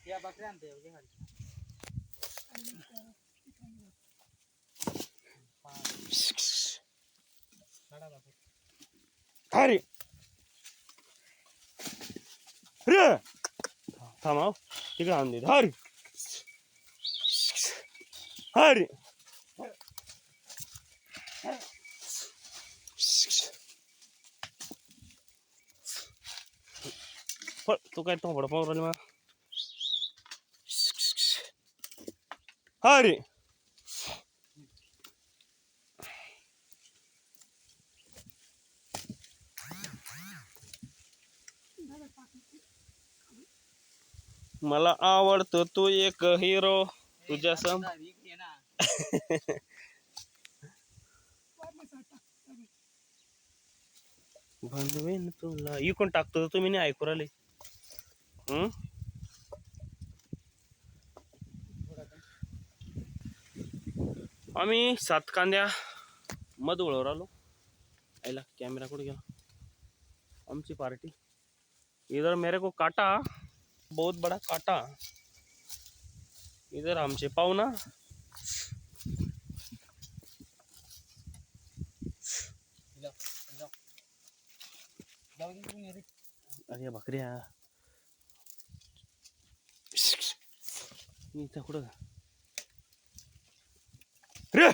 या बकऱ्या आणते अरे रे थांबा तिकडे आणून दे हरी हरी तू काय तो पाहू राहिली मला हरी मला आवडतो तू एक हिरो तुझ्या सम बनवेन तुला इकून टाकतो तुम्ही नाही ऐकू राहिले आम्ही 7 कांद्या मधुळवर आलो आईला कॅमेरा कुठे गेला आमची पार्टी इधर मेरे को काटा बहुत बड़ा काटा इधर हमसे पाहुना अरे बकऱ्या इथं कुठं रे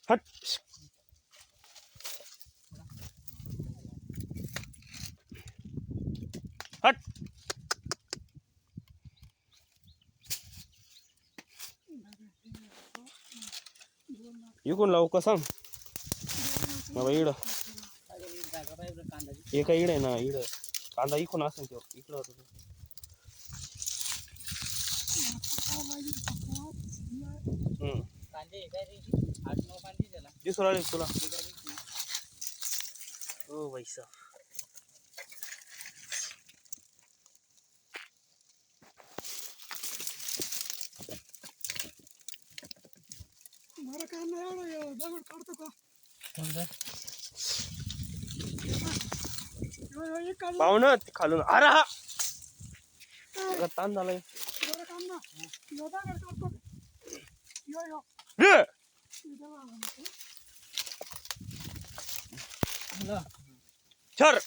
हट हट इकून लावू का सांग बाबा इड एका इड आहे ना इड कांदा इकून असेल तो इकडं होता दिसू राहिले तुला ओ वैसा दगड काढतो का पाहू ना खालून अरे हा ताण झालाय छर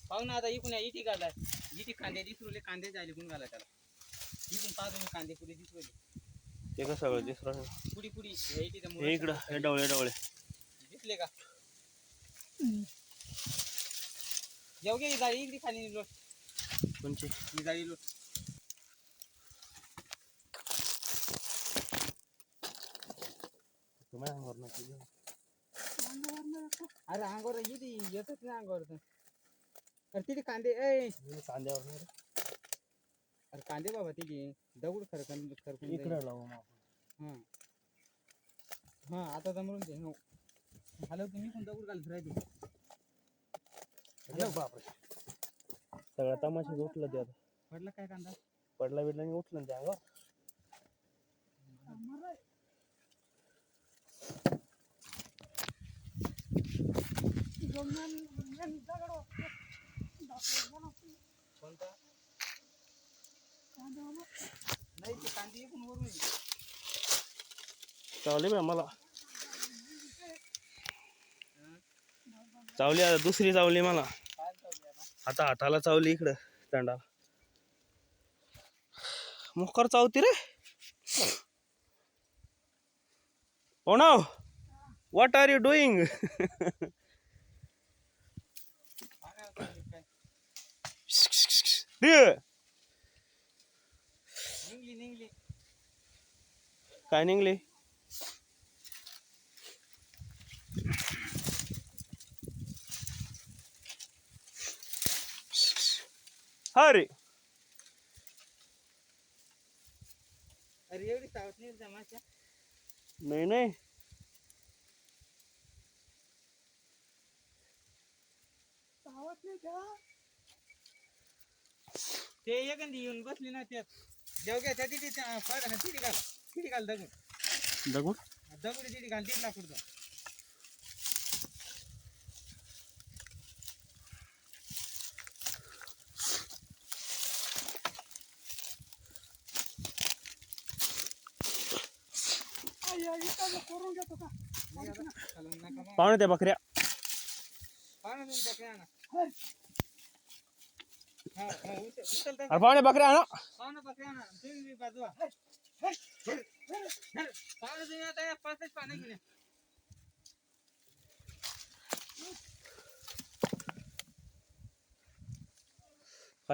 पाहू ना आता इकून इटी घालाय इटी कांदे दिसरुले कांदे जायले कोण घालाय त्याला इकून पाहतो मी कांदे पुढे दिसरुले ते का सगळं दिसलं पुडी पुडी हे इकडं हे डवळे डवळे दिसले का येऊ गे जाळी इकडे खाली लोट कोणची ही जाळी लोट तुम्हाला अंगावर नका अरे अंगावर इथे येतच ना अंगावर अरे तिथे कांदे ए कांद्यावर नाही अरे कांदे बाबा तिथे दगड खरकून इकडे लावू मग हां हां आता जमरून दे हो हॅलो तुम्ही पण दगड घालत राहते हॅलो बापरे सगळा तमाशा उठला ते आता पडला काय कांदा पडला बिडला नाही उठलं ते अंगावर कोणता नाही ते कांदे पण वरून चावली बा मला चावली आता दुसरी चावली मला आता हाताला चावली इकडं तंडा मुखर चावती रे oh no what are you doing निघली काय निघली अरे अरे एवढी सावत नाही जमाच्या नाही नाही सावत नाही का ते एखादी येऊन बसली ना त्यात जेवग्या त्या तिथे तिथे घाल दगड दगड दगड तिथे घाल तिथे लाकूड करून घेतो का पाहुणे त्या बकऱ्या अरे पाहुणे बकऱ्या आणा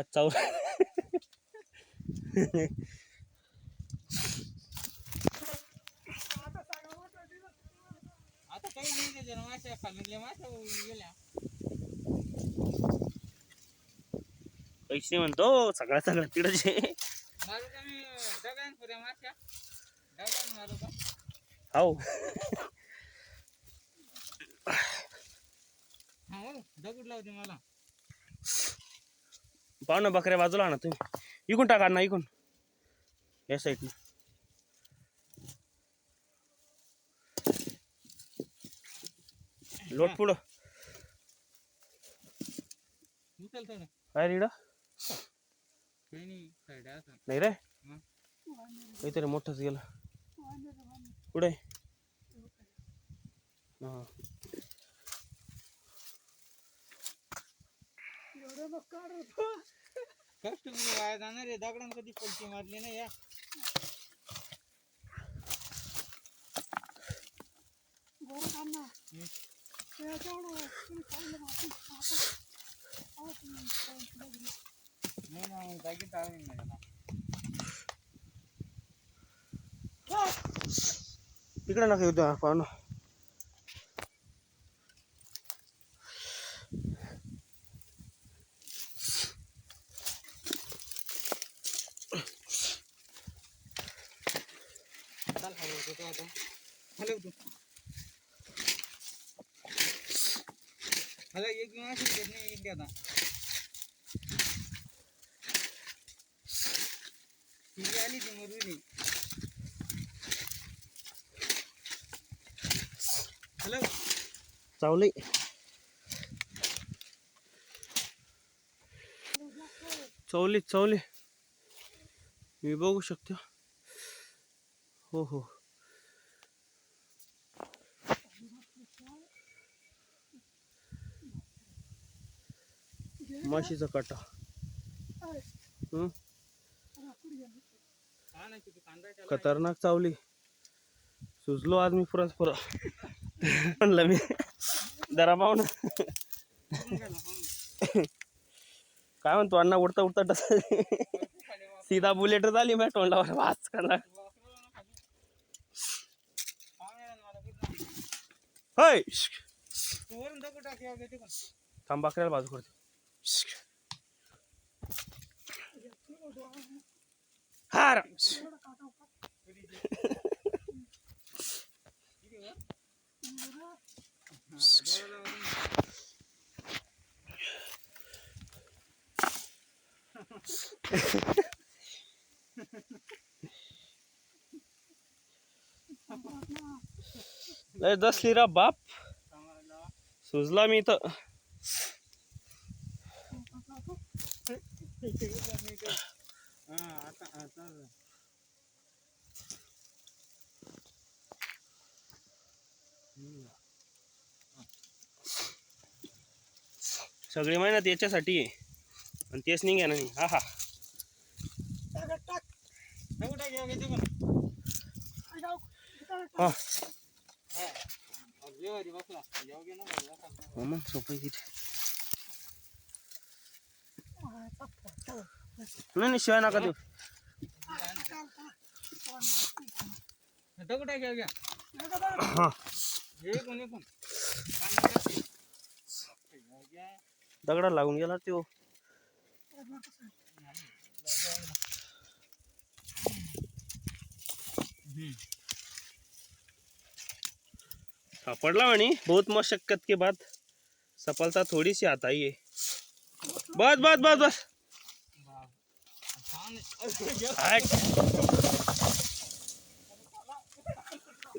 चावल आता काही नाही त्याच्या माश्या खाल्ल्या माश्या गेल्या पैसे म्हणतो सगळ्या सगळ्या तिकडचे मारू का मी दगडान पुऱ्या माश्या दगडान मारू का हाव हा दगड लावते मला पाहुणा बकऱ्या बाजूला आणा तुम्ही इकून टाका ना इकून या साईडने लोट पुढं उचल थोडं काय रीड काही नाही साईड असं नाही रे काहीतरी मोठंच गेलं पुढे हा कष्ट वाया जाणार आहे दगडान कधी पलटी मारली नाही या जागी टाळून तिकडे नका येऊ पाहुणं मला एक माशी घेत नाही एक आता ती आली ती मरुली हॅलो चावली चवली चवली मी बघू शकतो हो हो म्हशीचा काटा खतरनाक चावली सुजलो आज मी पुरा म्हणलं मी जरा पाहू ना काय म्हणतो अण्णा उडता उडता सीधा बुलेट झाली माझ्या तोंडावर वाच करा होय थांबाकऱ्याला बाजू करते हार लय दसली रा बाप सुजला मी तर सगळी मेहनत याच्यासाठी आहे आणि तेच नाही घ्या नाही हा हा मग सोपं किती नाही शिवाय नका देऊ दगडा लागून गेला तो पड़ला वाणी बहुत मशक्कत के बाद सफलता थोड़ी सी आता ही है बस बस बस बस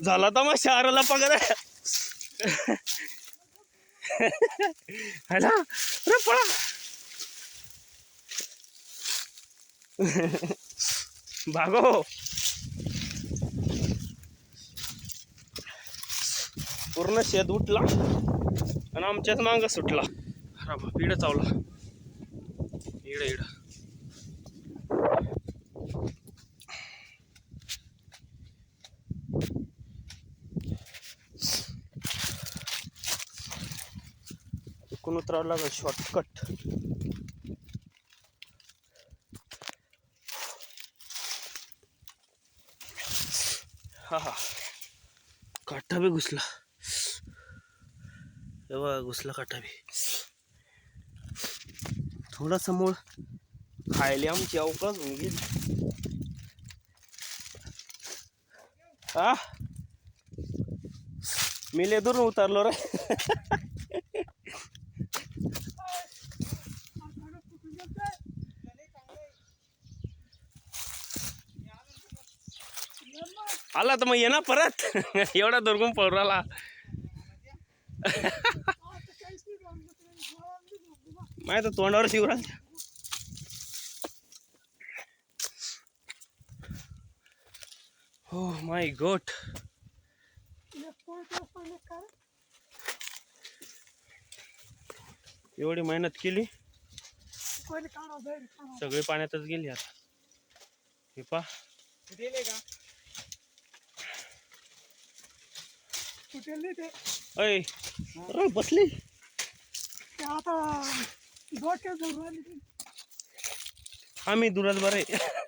झाला तर मग शहराला पगार ह्याला अरे पळा भागो पूर्ण शेत उठला आणि आमच्याच मांग सुटला इड चावला इड इड इकडून उतरावं लागेल शॉर्टकट हा हा काटा बी घुसला तेव्हा घुसला काटा बी थोडासा मूळ खायला आमची अवकाश होऊन गेली हा मी लय दूर उतरलो रे आला तर मग ये ना परत एवढा दुर्गम पळून आला माहित तोंडावर शिवरा हो माय गॉड एवढी मेहनत केली सगळी पाण्यातच गेली आता हे पा अय बसली आम्ही दुरात बरं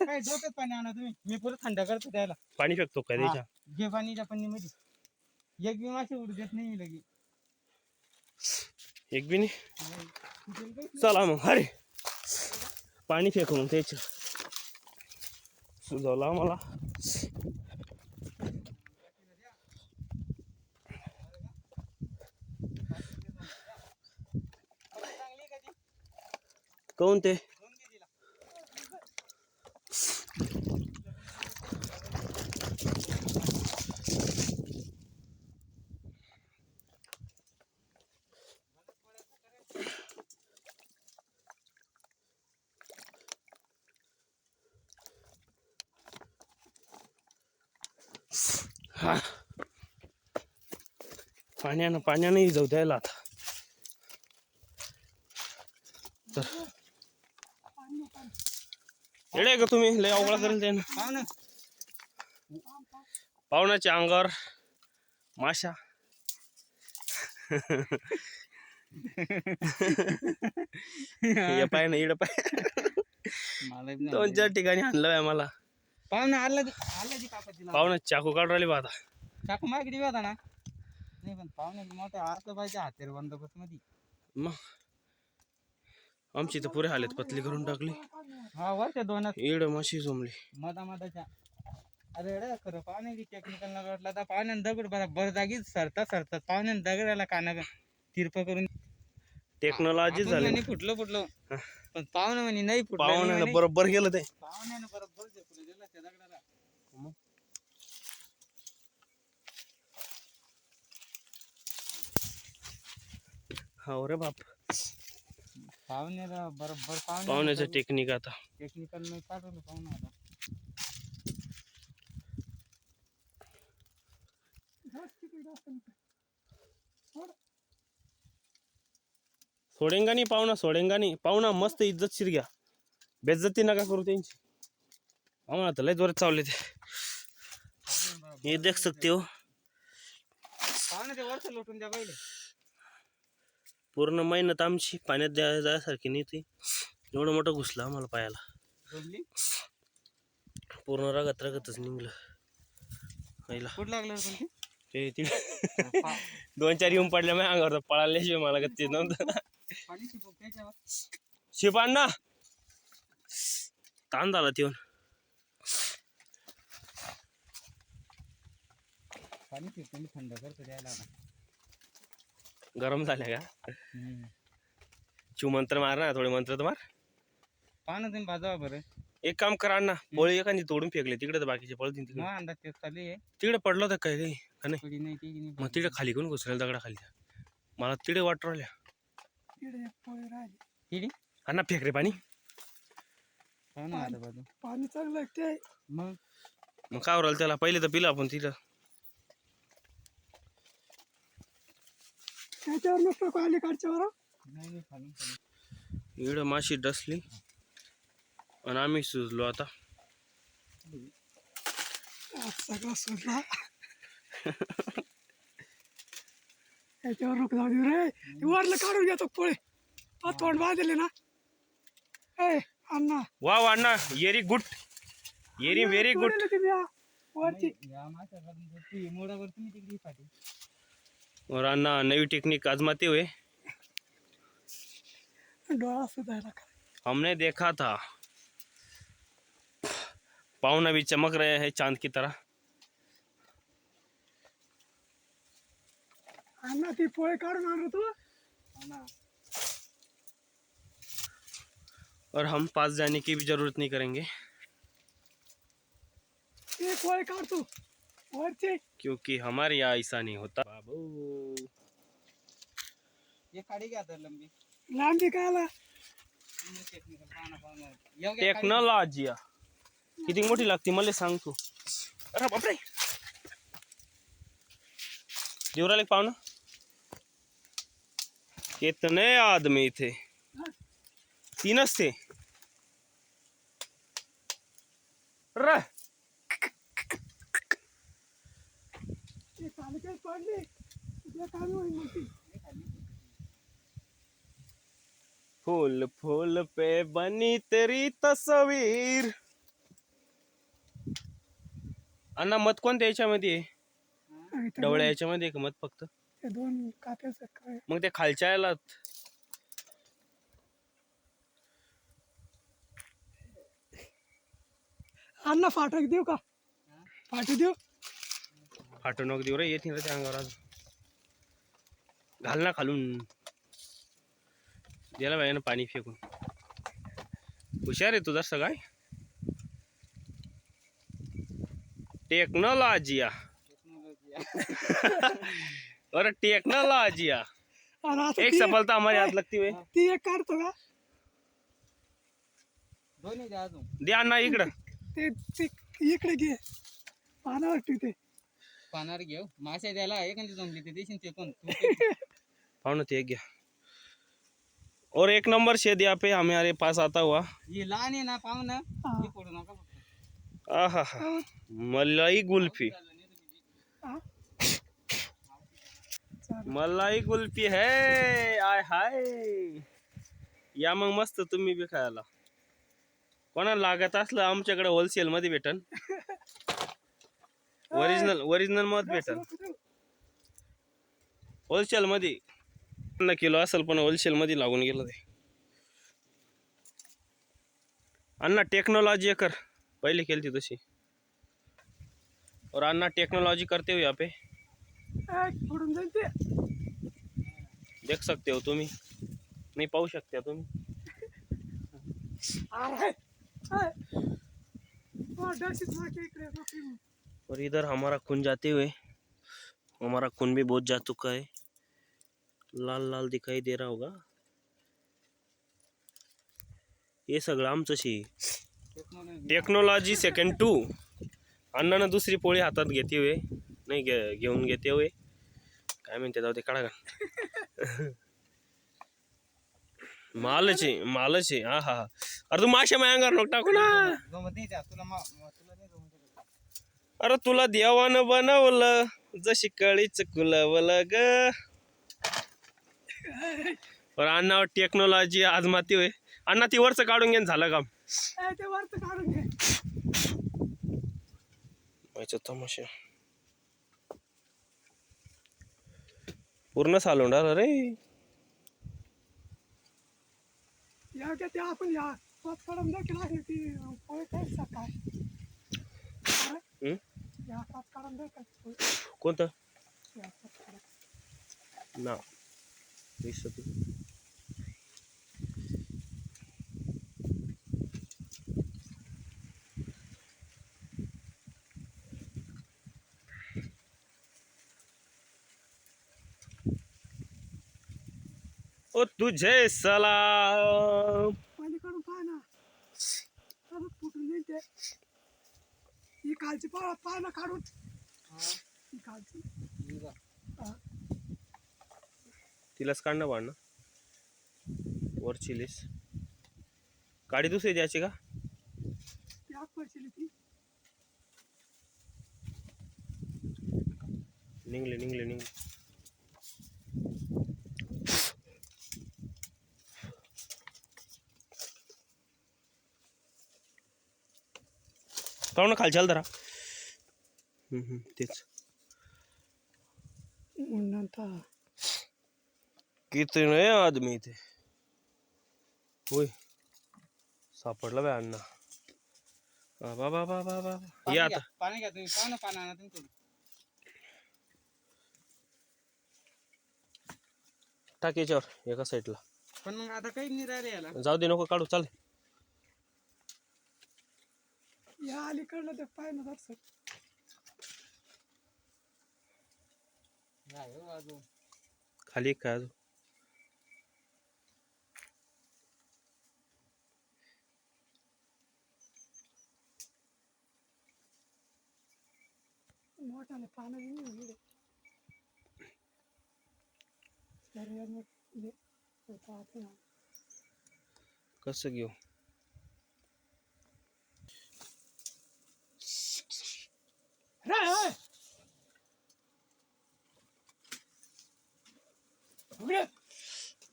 काय डोक्यात पाणी आणा तुम्ही मी पुरं थंड करतो त्याला पाणी फेकतो काय त्याच्या घे पाणीच्या पन्नीमध्ये एक बी मासे उडू देत नाही लगे एक बी नाही चला मग अरे पाणी फेकू मग त्याच्या सुजवला मला कोण ते हा पाण्याने जाऊ द्यायला आता येडे का तुम्ही लय अवघड करेल ते ना पाहुण्याच्या अंगावर माशा पाय ना इड पाय 2-4 ठिकाणी आणलं मला पाहुणा आला पाहुणा चाकू काढून राहिली बा आता चाकू मागे होता ना नाही पण पाहुणे मोठे असलं पाहिजे हातेर बंदोबस्त मध्ये मग आमची तर पुरे हालत पतली करून टाकली हा वरच्या दोन इड माशी जमली मधाच्या अरे रे खरं पाहुणे टेक्निकल न वाटला तर पाहुण्यानं दगड बरं जागीच सरतात पाहुण्यानं दगडाला काना तिरप करून टेक्नॉलॉजी झाली फुटलं पण पाहुणा म्हणे नाही फुटलं पाहुण्यानं बरोबर गेलं ते पाहुण्यानं बरोबर दिला त्या दगडाला हो रे बाप पाहुण्याला बरोबर पाहुण्याचं टेक्निक आता टेक्निकल नाही पाठवलं पाहुणा आता सोडेंगा नाही पाहुणा मस्त इज्जतशीर घ्या बेइज्जती नका करू त्यांची आम्हाला तर लय जोरात चावले ते ये देख सकते हो पाहुणे ते वरच लोटून द्या पहिले पूर्ण मेहनत आमची पाण्यात जायसारखी नाही ती एवढं मोठं घुसलं आम्हाला पायाला पूर्ण रगतच निघलं कुठं लागलं ते 2-4 येऊन पडल्या माझ्या अंगावर पळाल्याशिवाय मला गती नव्हतं शिपान ना ताण झाला ते थंड करतो द्यायला गरम झाल्या का शिव मंत्र मार ना थोडे मंत्र तर मार पाहा ना तुम्ही बाजवा बरं एक काम करा अण्णा, पोळी एखादी तोडून फेकले तिकडे, तर बाकीचे पळतील तिकडे. मग अंदाज तेच चालू आहे. तिकडे पडलं होतं काय काही का नाही? थोडी नाही ती नाही मग तिकडे खाली कोण घुसरेल दगडा खाली? मला तिकडे वाटू राहिल्या. किडी अण्णा फेक रे पाणी. हो ना आता बाजू पाणी चांगलं लागते. मग मग काय राहिलं त्याला, पहिले तर पिला आपण तिथं. त्याच्यावर नको पाणी काढच्यावर. नाही नाही खालून खालून. इकडं माशी डसली आणि आम्ही सुजलो आता. सगळं सुटला. त्याच्यावर रुक जाऊ दे रे. ते वरलं काढून घेतो पोळे. तोंड बांधले ना. ए अण्णा वा वा अण्णा, व्हेरी गुड, व्हेरी गुड. तोडले तुम्ही हा. वरची या माशाला ती मोडावर तुम्ही तिकडे पाठी. और अण्णा नई टेक्निक आजमाते हुए डोळा सुधायला का. हमने देखा था, पावना भी चमक रहे हैं चांद की तरह. अण्णा ती पोळे काढून आणू तू. हो ना. और हम पास जाने की भी जरूरत नहीं करेंगे, ते पोळे काढतो वरचे. क्योंकि हमारे यहाँ ऐसा नहीं होता बाबू. ये खाडी घ्या तर लंबी. लांबी कायला. टेक्निकल पाहणं पाहणं एवढ्या खाडी- टेक्नॉलॉजी किती मोठी लागते मला सांग तू. अरे बापरे, देवराला एक पाहुणा. कितने आदमी थे? 3च थे. अरे ते खाली काही पडली. तुझ्या कामी होईल मग ती. फूल फूल पे बनी तेरी तस्वीर. अण्णा मत कोणत्या याच्यामध्ये आहे? इथं डवळ्या याच्यामध्ये आहे का मत फक्त? ते दोन काप्याचं काय. मग ते खालच्या याला अण्णा फाटक देऊ का. फाटी देऊ. फाटू नको देऊ रे, येतील रे त्या अंगावर. आज घाल ना खालून. दिला पाहिजे ना पाणी फेकून. हुशार आहे तुझा सगळा. टेक्नॉलॉजिया और टेक्नॉलॉजिया, आणि आता एक ती- सफलता हमारे हाथ लगती हुई. ती एक काढतो का. दोन्ही द्या अजून. दे अण्णा इकडं. ते ते इकडे घे. पानावर ठेवते. पानावर घेऊ मासे द्यायला एखादी जमली ते देशील ते पण पाहुणं ते एक घ्या. और एक नंबर शेद यहाँ पे हमारे पास आता हुआ. ही लहान आहे ना पाहुणं हा. ही पडू नका फक्त. आहा हा, मलाई कुल्फी. हा? मलाई कुल्फी है, आय हाय. या मग मस्त तुम्ही बी खायला. कोणाला लागत असलं आमच्याकडे होलसेल मध्ये भेटन. ओरिजिनल मध भेटन होलसेल मध्ये. किलो असेल पण होलसेल मध्ये लागून गेलं ते. अण्णा टेक्नोलॉजी कर, पहले खेलती तशी. और अन्ना टेक्नोलॉजी करते हुए यहाँ पे फोडून जाईल ते. देख सकते हो तुम्ही, नहीं पाहू शकते तुम्ही. अरे डरशीत मागे इकडे नोकरी. और इधर हमारा खून जाते हुए, हमारा खून भी बहुत जा चुका है. लाल लाल दिखाई दे रहा होगा. हे सगळं आमचंशी. Technology second 2. अण्णानं दुसरी पोळी हातात घेते हुए, नाही घेऊन घेते हुए, काय म्हणते जाऊ ते काढा का. मालच आहे. हा हा. अरे तू माशा मायांगावर नको टाकू ना. जमत नाही त्या तुला तुला नाही जमत ते. अरे तुला देवानं बनवलं जशी कळीच कुलवलं ग. और अण्णावर टेक्नॉलॉजी आजमाती होय. अण्णा ती वरचं काढून घेऊन झालं काम. ते वरचं काढून घे. व्हायचं तमाशा पूर्ण सालोंडा रे. या काय ते आपण या पाच कडम देखील आहे ती पोहे काय सकाळ. हम्म? या पाच कडम देखील कोणतं या पाच कडम. ना विसरतो. ओ तुझे सलाम. पलीकडून पाहा ना परत फुटून येईल ते. ही खालची पाहा ना काढून. ही खालची हा. तिलाच काढणं बाण वरची लिस गाडी दुसरी द्यायची का? ती आत पडशील ती. निघले. काढून खालची हल धरा. तेच नंतर किती नाही आदमी ते. होय सापडला बे अण्णा. बाबा या आता. पाणी घ्या तुम्ही, पाहा ना पाणी आणा तुम्ही थोडं. टाक याच्यावर एका साईडला. पण मग आता काही नाही राहिले याला. जाऊ दे नको काढू चाल. या अलीकडलं ते पाय ना जरसं. नाही हो अजून. खाली काय अजून? मोठाले पानं बी नाही उघडे. कसं घेऊ?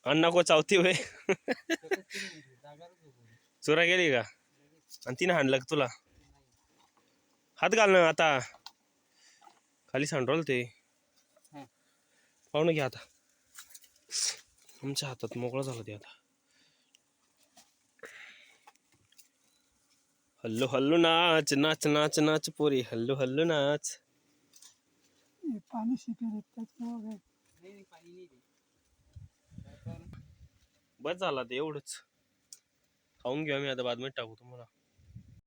अण्णा को चावती होय. चोरा गेली का? आणि तिने हाणलं का तुला? हात घाल ना आता. खाली सांडवलं ते. पाहुणं घ्या आता. आमच्या हातात मोकळं झालं ते आता. हल्लू हल्लू नाच नाच नाच नाच पोरी हल्लू हल्लू नाच. पाणी शिपेल त्याच्यामुळे नाही पाणी नाही ते. बस झाला ते एवढंच. खाऊन घेऊ आम्ही आता बाद मध्ये टाकू तुम्हाला.